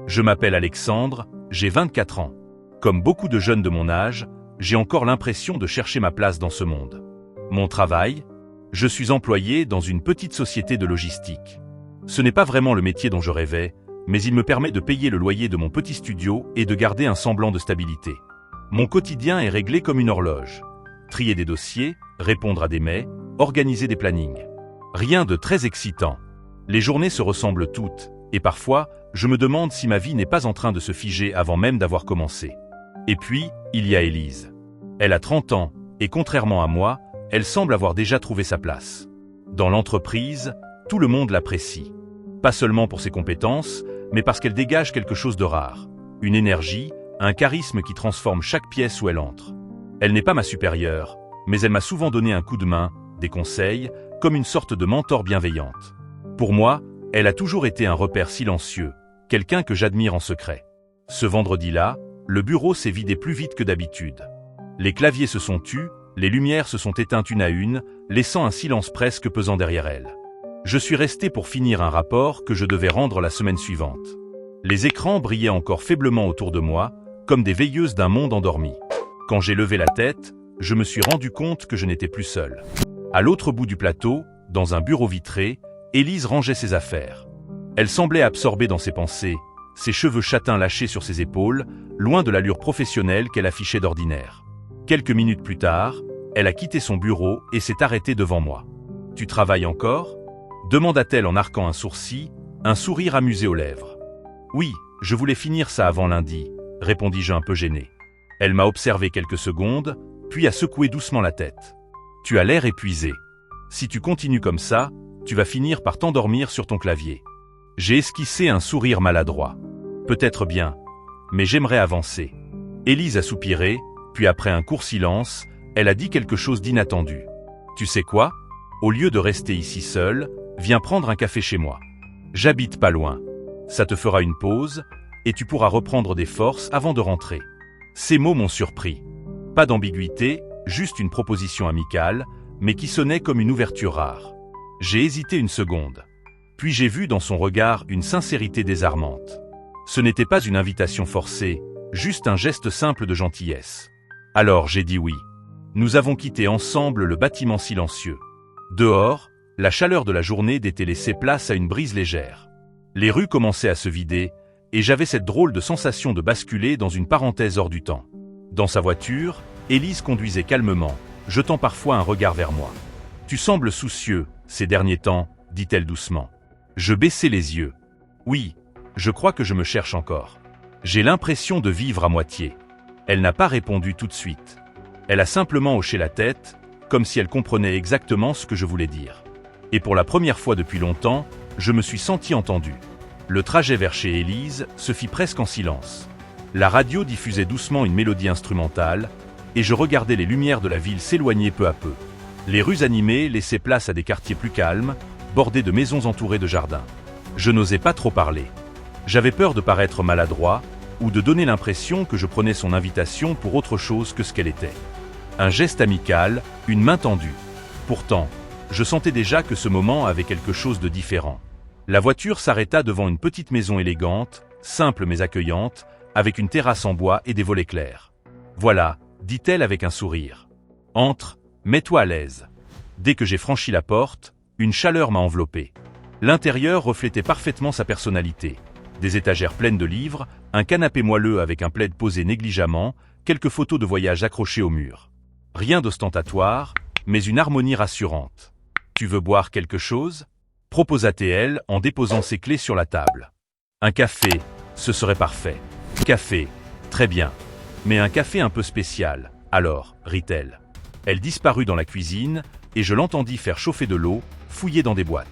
Je m'appelle Alexandre, j'ai 24 ans. Comme beaucoup de jeunes de mon âge, j'ai encore l'impression de chercher ma place dans ce monde. Mon travail? Je suis employé dans une petite société de logistique. Ce n'est pas vraiment le métier dont je rêvais, mais il me permet de payer le loyer de mon petit studio et de garder un semblant de stabilité. Mon quotidien est réglé comme une horloge. Trier des dossiers, répondre à des mails, organiser des plannings. Rien de très excitant. Les journées se ressemblent toutes, et parfois, je me demande si ma vie n'est pas en train de se figer avant même d'avoir commencé. Et puis, il y a Élise. Elle a 30 ans, et contrairement à moi, elle semble avoir déjà trouvé sa place. Dans l'entreprise, tout le monde l'apprécie. Pas seulement pour ses compétences, mais parce qu'elle dégage quelque chose de rare. Une énergie, un charisme qui transforme chaque pièce où elle entre. Elle n'est pas ma supérieure, mais elle m'a souvent donné un coup de main, des conseils, comme une sorte de mentor bienveillante. Pour moi, elle a toujours été un repère silencieux, quelqu'un que j'admire en secret. Ce vendredi-là, le bureau s'est vidé plus vite que d'habitude. Les claviers se sont tus, les lumières se sont éteintes une à une, laissant un silence presque pesant derrière elle. Je suis resté pour finir un rapport que je devais rendre la semaine suivante. Les écrans brillaient encore faiblement autour de moi, comme des veilleuses d'un monde endormi. Quand j'ai levé la tête, je me suis rendu compte que je n'étais plus seul. À l'autre bout du plateau, dans un bureau vitré, Élise rangeait ses affaires. Elle semblait absorbée dans ses pensées, ses cheveux châtains lâchés sur ses épaules, loin de l'allure professionnelle qu'elle affichait d'ordinaire. Quelques minutes plus tard, elle a quitté son bureau et s'est arrêtée devant moi. « Tu travailles encore ?» demanda-t-elle en arquant un sourcil, un sourire amusé aux lèvres. « Oui, je voulais finir ça avant lundi », répondis-je un peu gêné. Elle m'a observé quelques secondes, puis a secoué doucement la tête. « Tu as l'air épuisé. Si tu continues comme ça, tu vas finir par t'endormir sur ton clavier. » J'ai esquissé un sourire maladroit. « Peut-être bien, mais j'aimerais avancer. » Élise a soupiré, puis après un court silence, elle a dit quelque chose d'inattendu. « Tu sais quoi? Au lieu de rester ici seul, viens prendre un café chez moi. J'habite pas loin. Ça te fera une pause, et tu pourras reprendre des forces avant de rentrer. » Ces mots m'ont surpris. Pas d'ambiguïté, juste une proposition amicale, mais qui sonnait comme une ouverture rare. J'ai hésité une seconde. Puis j'ai vu dans son regard une sincérité désarmante. Ce n'était pas une invitation forcée, juste un geste simple de gentillesse. Alors j'ai dit oui. Nous avons quitté ensemble le bâtiment silencieux. Dehors, la chaleur de la journée d'était laissée place à une brise légère. Les rues commençaient à se vider, et j'avais cette drôle de sensation de basculer dans une parenthèse hors du temps. Dans sa voiture, Élise conduisait calmement, jetant parfois un regard vers moi. « Tu sembles soucieux, ces derniers temps, » dit-elle doucement. Je baissai les yeux. Oui, je crois que je me cherche encore. J'ai l'impression de vivre à moitié. Elle n'a pas répondu tout de suite. Elle a simplement hoché la tête, comme si elle comprenait exactement ce que je voulais dire. Et pour la première fois depuis longtemps, je me suis senti entendu. Le trajet vers chez Élise se fit presque en silence. La radio diffusait doucement une mélodie instrumentale, et je regardais les lumières de la ville s'éloigner peu à peu. Les rues animées laissaient place à des quartiers plus calmes, bordés de maisons entourées de jardins. Je n'osais pas trop parler. J'avais peur de paraître maladroit, ou de donner l'impression que je prenais son invitation pour autre chose que ce qu'elle était. Un geste amical, une main tendue. Pourtant, je sentais déjà que ce moment avait quelque chose de différent. La voiture s'arrêta devant une petite maison élégante, simple mais accueillante, avec une terrasse en bois et des volets clairs. « Voilà », dit-elle avec un sourire. « Entre, mets-toi à l'aise. » Dès que j'ai franchi la porte, une chaleur m'a enveloppé. L'intérieur reflétait parfaitement sa personnalité. Des étagères pleines de livres, un canapé moelleux avec un plaid posé négligemment, quelques photos de voyage accrochées au mur. Rien d'ostentatoire, mais une harmonie rassurante. « Tu veux boire quelque chose ?» proposa-t-elle en déposant ses clés sur la table. « Un café, ce serait parfait. »« Café, très bien. Mais un café un peu spécial, alors, » rit-elle. Elle disparut dans la cuisine, et je l'entendis faire chauffer de l'eau, fouiller dans des boîtes.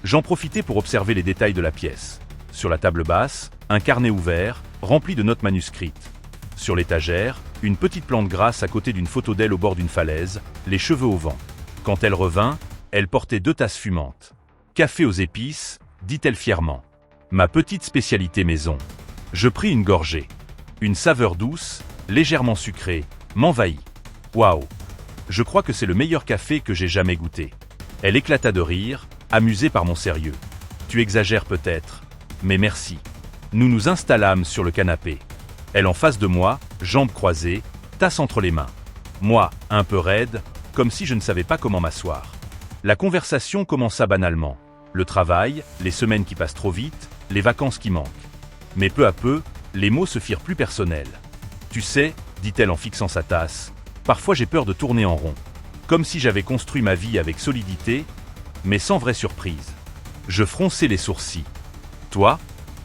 J'en profitai pour observer les détails de la pièce. Sur la table basse, un carnet ouvert, rempli de notes manuscrites. Sur l'étagère, une petite plante grasse à côté d'une photo d'elle au bord d'une falaise, les cheveux au vent. Quand elle revint, elle portait 2 tasses fumantes. « Café aux épices », dit-elle fièrement. « Ma petite spécialité maison. » Je pris une gorgée. Une saveur douce, légèrement sucrée, m'envahit. Waouh! Je crois que c'est le meilleur café que j'ai jamais goûté. Elle éclata de rire, amusée par mon sérieux. « Tu exagères peut-être, mais merci. » Nous nous installâmes sur le canapé. Elle en face de moi, jambes croisées, tasse entre les mains. Moi, un peu raide, comme si je ne savais pas comment m'asseoir. La conversation commença banalement. Le travail, les semaines qui passent trop vite, les vacances qui manquent. Mais peu à peu, les mots se firent plus personnels. Tu sais, dit-elle en fixant sa tasse, parfois j'ai peur de tourner en rond. Comme si j'avais construit ma vie avec solidité, mais sans vraie surprise. Je fronçai les sourcils. Toi?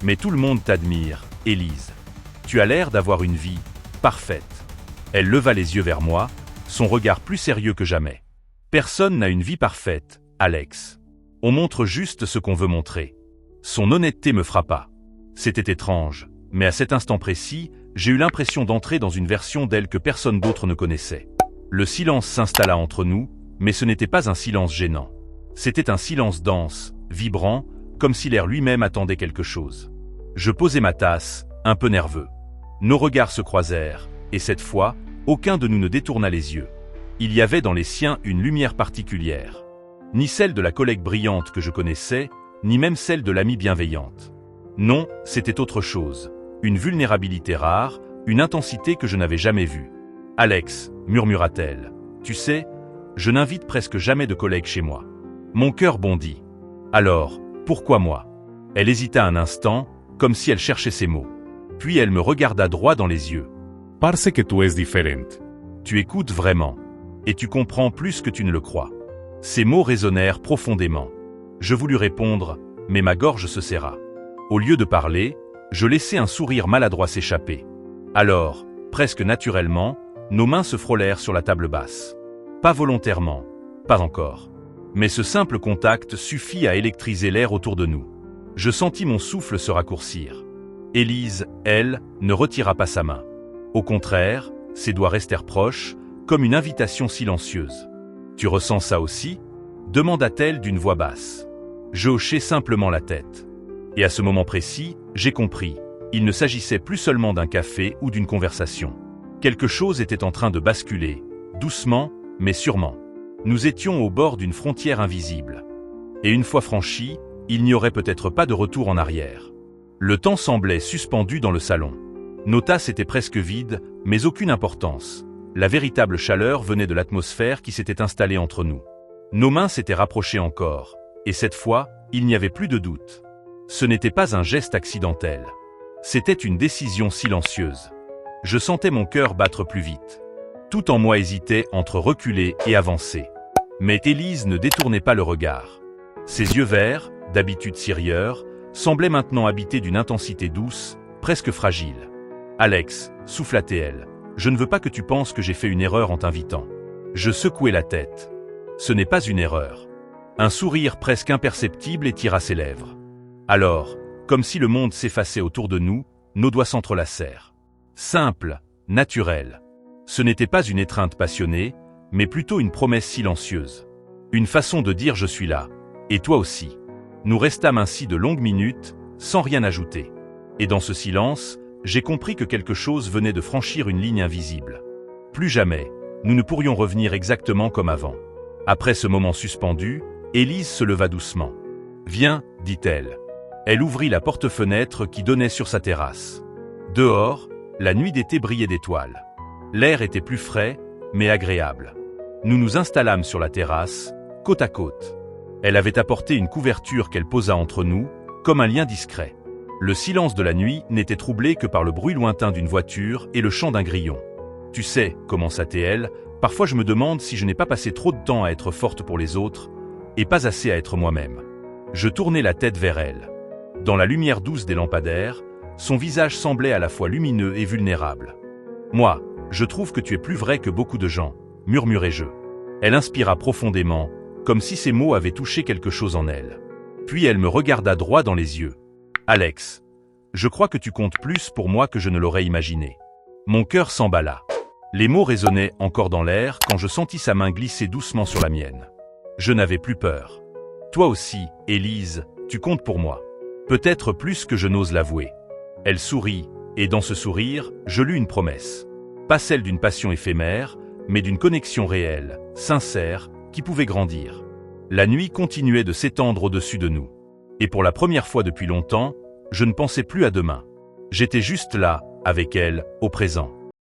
Mais tout le monde t'admire, Élise. Tu as l'air d'avoir une vie parfaite. Elle leva les yeux vers moi, son regard plus sérieux que jamais. Personne n'a une vie parfaite, Alex. On montre juste ce qu'on veut montrer. Son honnêteté me frappa. C'était étrange, mais à cet instant précis, j'ai eu l'impression d'entrer dans une version d'elle que personne d'autre ne connaissait. Le silence s'installa entre nous, mais ce n'était pas un silence gênant. C'était un silence dense, vibrant, comme si l'air lui-même attendait quelque chose. Je posai ma tasse, un peu nerveux. Nos regards se croisèrent, et cette fois, aucun de nous ne détourna les yeux. Il y avait dans les siens une lumière particulière. Ni celle de la collègue brillante que je connaissais, ni même celle de l'amie bienveillante. Non, c'était autre chose. Une vulnérabilité rare, une intensité que je n'avais jamais vue. « Alex, murmura-t-elle, tu sais, je n'invite presque jamais de collègues chez moi. » Mon cœur bondit. Alors, pourquoi moi? Elle hésita un instant, comme si elle cherchait ses mots. Puis elle me regarda droit dans les yeux. « Parce que tu es différente. Tu écoutes vraiment. Et tu comprends plus que tu ne le crois. » Ces mots résonnèrent profondément. Je voulus répondre, mais ma gorge se serra. Au lieu de parler, je laissai un sourire maladroit s'échapper. Alors, presque naturellement, nos mains se frôlèrent sur la table basse. Pas volontairement, pas encore. Mais ce simple contact suffit à électriser l'air autour de nous. Je sentis mon souffle se raccourcir. Élise, elle, ne retira pas sa main. Au contraire, ses doigts restèrent proches, comme une invitation silencieuse. « Tu ressens ça aussi ?» demanda-t-elle d'une voix basse. Je hochai simplement la tête. Et à ce moment précis, j'ai compris. Il ne s'agissait plus seulement d'un café ou d'une conversation. Quelque chose était en train de basculer, doucement, mais sûrement. Nous étions au bord d'une frontière invisible. Et une fois franchie, il n'y aurait peut-être pas de retour en arrière. Le temps semblait suspendu dans le salon. Nos tasses étaient presque vides, mais aucune importance. La véritable chaleur venait de l'atmosphère qui s'était installée entre nous. Nos mains s'étaient rapprochées encore, et cette fois, il n'y avait plus de doute. Ce n'était pas un geste accidentel. C'était une décision silencieuse. Je sentais mon cœur battre plus vite. Tout en moi hésitait entre reculer et avancer. Mais Élise ne détournait pas le regard. Ses yeux verts, d'habitude si rieurs, semblaient maintenant habités d'une intensité douce, presque fragile. « Alex, souffla-t-elle, je ne veux pas que tu penses que j'ai fait une erreur en t'invitant. » Je secouai la tête. Ce n'est pas une erreur. Un sourire presque imperceptible étira ses lèvres. Alors, comme si le monde s'effaçait autour de nous, nos doigts s'entrelacèrent. Simple, naturel. Ce n'était pas une étreinte passionnée, mais plutôt une promesse silencieuse. Une façon de dire « je suis là, et toi aussi ». Nous restâmes ainsi de longues minutes, sans rien ajouter. Et dans ce silence, j'ai compris que quelque chose venait de franchir une ligne invisible. Plus jamais, nous ne pourrions revenir exactement comme avant. Après ce moment suspendu, Élise se leva doucement. « Viens, dit-elle. » Elle ouvrit la porte-fenêtre qui donnait sur sa terrasse. Dehors, la nuit d'été brillait d'étoiles. L'air était plus frais, mais agréable. Nous nous installâmes sur la terrasse, côte à côte. Elle avait apporté une couverture qu'elle posa entre nous, comme un lien discret. Le silence de la nuit n'était troublé que par le bruit lointain d'une voiture et le chant d'un grillon. « Tu sais, commença-t-elle, parfois je me demande si je n'ai pas passé trop de temps à être forte pour les autres, et pas assez à être moi-même. » Je tournai la tête vers elle. Dans la lumière douce des lampadaires, son visage semblait à la fois lumineux et vulnérable. « Moi, je trouve que tu es plus vrai que beaucoup de gens, » murmurai-je. Elle inspira profondément, comme si ces mots avaient touché quelque chose en elle. Puis elle me regarda droit dans les yeux. « Alex, je crois que tu comptes plus pour moi que je ne l'aurais imaginé. » Mon cœur s'emballa. Les mots résonnaient encore dans l'air quand je sentis sa main glisser doucement sur la mienne. Je n'avais plus peur. « Toi aussi, Élise, tu comptes pour moi. Peut-être plus que je n'ose l'avouer. » Elle sourit, et dans ce sourire, je lus une promesse. Pas celle d'une passion éphémère, mais d'une connexion réelle, sincère, qui pouvait grandir. La nuit continuait de s'étendre au-dessus de nous. Et pour la première fois depuis longtemps, Je ne pensais plus à demain. J'étais juste là, avec elle, au présent.